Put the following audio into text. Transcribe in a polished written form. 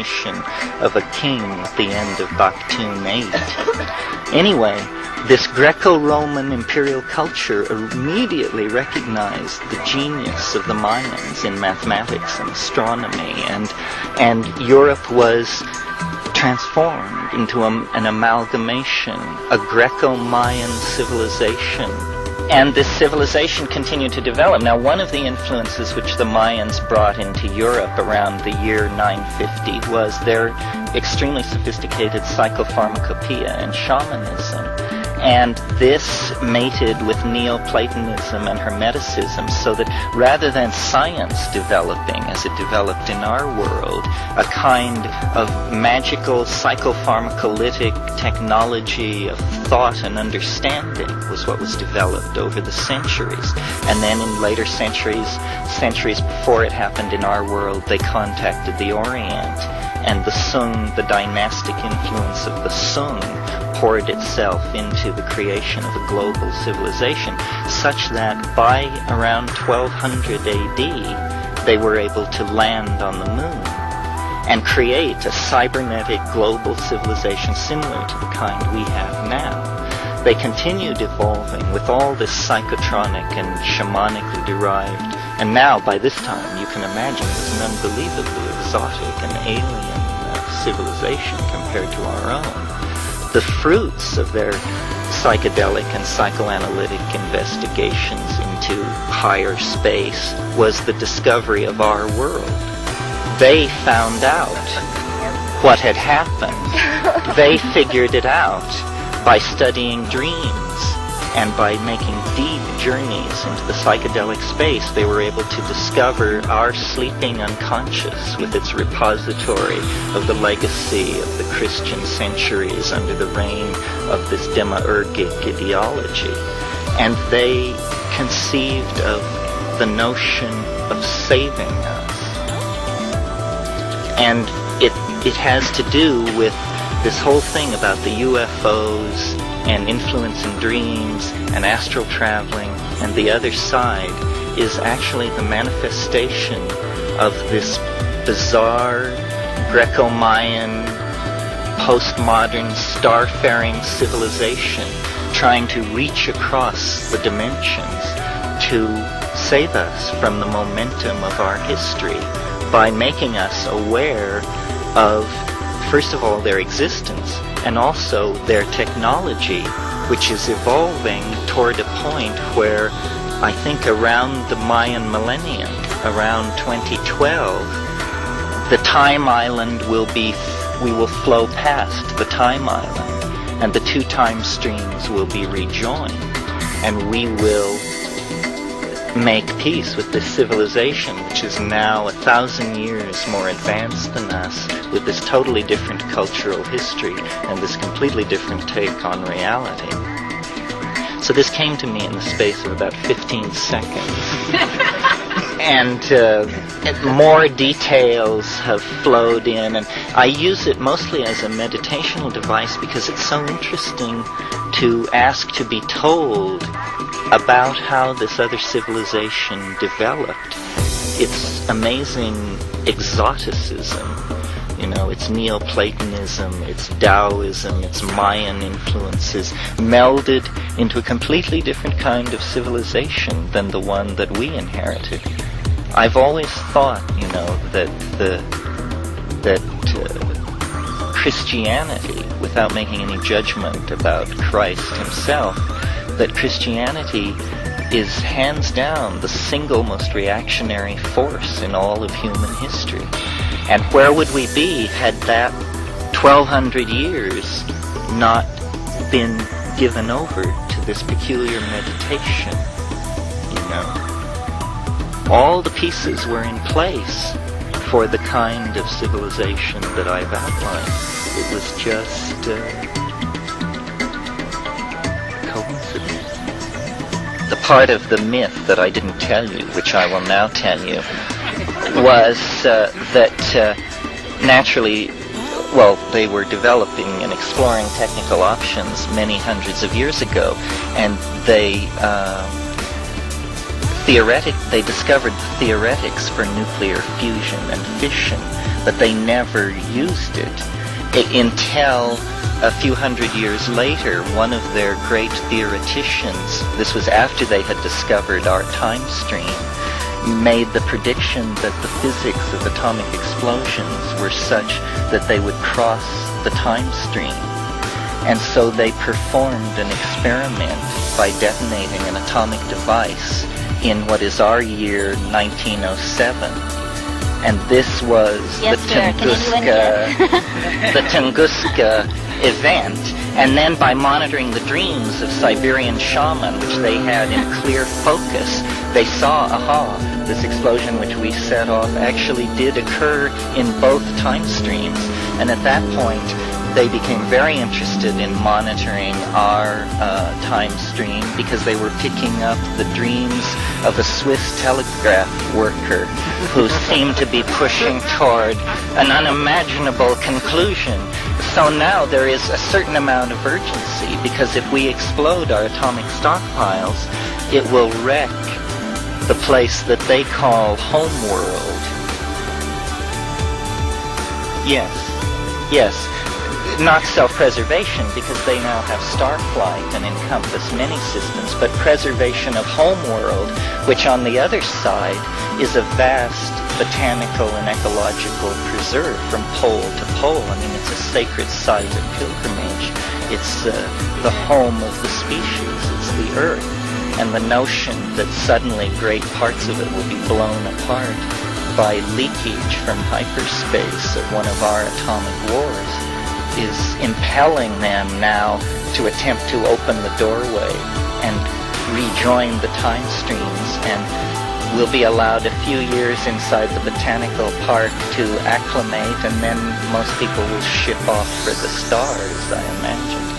coronation of a king at the end of Baktun 8. Anyway, this Greco-Roman imperial culture immediately recognized the genius of the Mayans in mathematics and astronomy, and Europe was transformed into an amalgamation, a Greco-Mayan civilization. And this civilization continued to develop. Now, one of the influences which the Mayans brought into Europe around the year 950 was their extremely sophisticated psychopharmacopoeia and shamanism. And this mated with Neoplatonism and Hermeticism, so that rather than science developing as it developed in our world, a kind of magical psychopharmacolytic technology of thought and understanding was what was developed over the centuries. And then in later centuries before it happened in our world, they contacted the Orient, and the Sung, the dynastic influence of the Sung, poured itself into the creation of a global civilization, such that by around 1200 AD, they were able to land on the moon and create a cybernetic global civilization similar to the kind we have now. They continued evolving with all this psychotronic and shamanically derived, and now by this time you can imagine it was an unbelievably exotic and alien civilization compared to our own. The fruits of their psychedelic and psychoanalytic investigations into higher space was the discovery of our world. They found out what had happened. They figured it out by studying dreams, and by making deep journeys into the psychedelic space, they were able to discover our sleeping unconscious with its repository of the legacy of the Christian centuries under the reign of this demiurgic ideology. And they conceived of the notion of saving us. And it has to do with this whole thing about the UFOs and influence in dreams and astral traveling, and the other side is actually the manifestation of this bizarre Greco-Mayan postmodern starfaring civilization trying to reach across the dimensions to save us from the momentum of our history by making us aware of, first of all, their existence, and also their technology, which is evolving toward a point where I think around the Mayan millennium, around 2012, the time island we will flow past the time island, and the two time streams will be rejoined, and we will make peace with this civilization, which is now 1,000 years more advanced than us, with this totally different cultural history and this completely different take on reality. So this came to me in the space of about 15 seconds. And more details have flowed in, and I use it mostly as a meditational device because it's so interesting to ask to be told about how this other civilization developed. Its amazing exoticism, its Neoplatonism, its Taoism, its Mayan influences melded into a completely different kind of civilization than the one that we inherited. I've always thought, that Christianity, without making any judgment about Christ himself, that Christianity is hands down the single most reactionary force in all of human history. And where would we be had that 1,200 years not been given over to this peculiar meditation? All the pieces were in place for the kind of civilization that I've outlined. It was just coincidence. The part of the myth that I didn't tell you, which I will now tell you, was that naturally, they were developing and exploring technical options many hundreds of years ago, and they they discovered the theoretics for nuclear fusion and fission, but they never used it until a few hundred years later. One of their great theoreticians, this was after they had discovered our time stream, made the prediction that the physics of atomic explosions were such that they would cross the time stream. And so they performed an experiment by detonating an atomic device in what is our year 1907. And this was the Tunguska event. And then by monitoring the dreams of Siberian shaman, which they had in clear focus, they saw, aha, this explosion which we set off actually did occur in both time streams. And at that point, they became very interested in monitoring our time stream because they were picking up the dreams of a Swiss telegraph worker who seemed to be pushing toward an unimaginable conclusion. So now there is a certain amount of urgency, because if we explode our atomic stockpiles, it will wreck the place that they call homeworld. Yes, yes. Not self-preservation, because they now have starflight and encompass many systems, but preservation of homeworld, which on the other side is a vast botanical and ecological preserve from pole to pole. I mean, it's a sacred site of pilgrimage. It's the home of the species. It's the earth. And the notion that suddenly great parts of it will be blown apart by leakage from hyperspace of one of our atomic wars is impelling them now to attempt to open the doorway and rejoin the time streams, and we'll be allowed a few years inside the botanical park to acclimate, and then most people will ship off for the stars, I imagine.